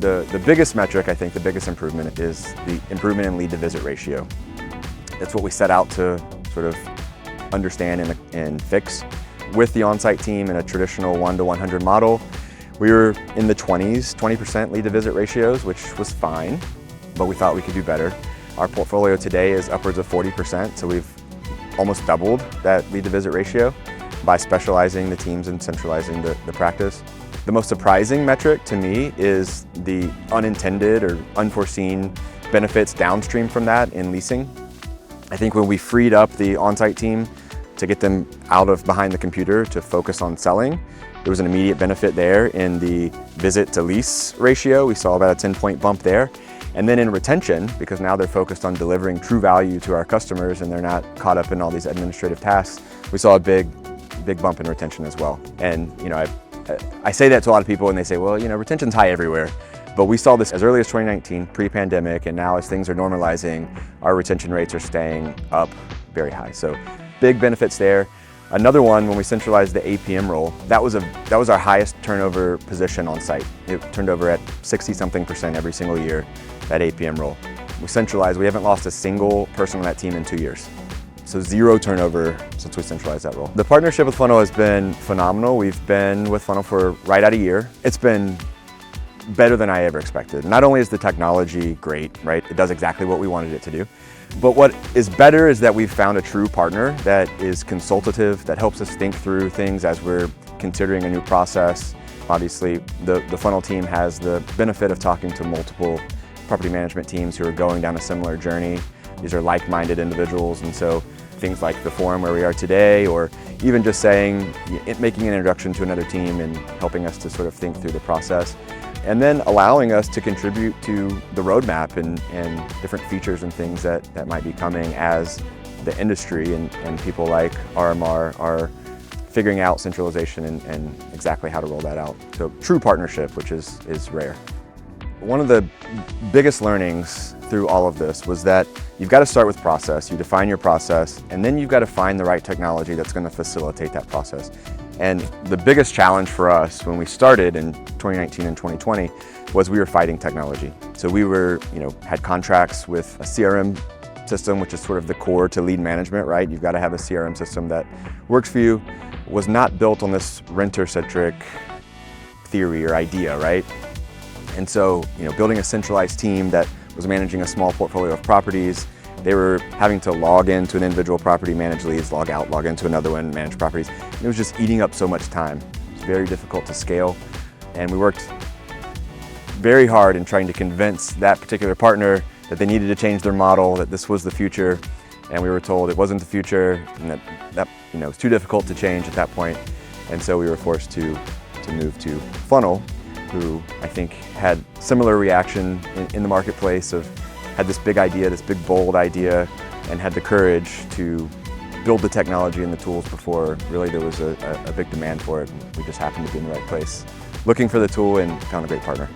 the biggest metric, I think the biggest improvement is the improvement in lead to visit ratio. That's what we set out to sort of understand and fix. With the on-site team in a traditional 1 to 100 model, we were in the 20% lead to visit ratios, which was fine, but we thought we could do better. Our portfolio today is upwards of 40%, so we've almost doubled that lead to visit ratio by specializing the teams and centralizing the practice. The most surprising metric to me is the unintended or unforeseen benefits downstream from that in leasing. I think when we freed up the on-site team to get them out of behind the computer to focus on selling, there was an immediate benefit there in the visit to lease ratio. We saw about a 10-point bump there. And then in retention, because now they're focused on delivering true value to our customers and they're not caught up in all these administrative tasks, we saw a big bump in retention as well. And I say that to a lot of people and they say, well, retention's high everywhere. But we saw this as early as 2019, pre-pandemic, and now as things are normalizing, our retention rates are staying up very high. So big benefits there. Another one, when we centralized the APM role, that was our highest turnover position on site. It turned over at 60-something% every single year, that APM role. We centralized, we haven't lost a single person on that team in 2 years. So 0 turnover since we centralized that role. The partnership with Funnel has been phenomenal. We've been with Funnel for right at a year. It's been better than I ever expected. Not only is the technology great, right? It does exactly what we wanted it to do. But what is better is that we've found a true partner that is consultative, that helps us think through things as we're considering a new process. Obviously, the Funnel team has the benefit of talking to multiple property management teams who are going down a similar journey. These are like-minded individuals, and so things like the forum where we are today, or even just making an introduction to another team and helping us to sort of think through the process. And then allowing us to contribute to the roadmap and different features and things that might be coming as the industry and people like RMR are figuring out centralization and exactly how to roll that out. So true partnership, which is rare. One of the biggest learnings through all of this was that you've got to start with process, you define your process, and then you've got to find the right technology that's going to facilitate that process. And the biggest challenge for us when we started in 2019 and 2020 was we were fighting technology. So we had contracts with a CRM system, which is sort of the core to lead management, right? You've got to have a CRM system that works for you. Was not built on this renter-centric theory or idea, right? And so, building a centralized team that was managing a small portfolio of properties, they were having to log into an individual property, manage leads, log out, log into another one, manage properties. It was just eating up so much time. It was very difficult to scale. And we worked very hard in trying to convince that particular partner that they needed to change their model, that this was the future. And we were told it wasn't the future, and that it was too difficult to change at that point. And so we were forced to move to Funnel, who I think had similar reaction in the marketplace had this big idea, this big bold idea, and had the courage to build the technology and the tools before really there was a big demand for it. We just happened to be in the right place, looking for the tool and found a great partner.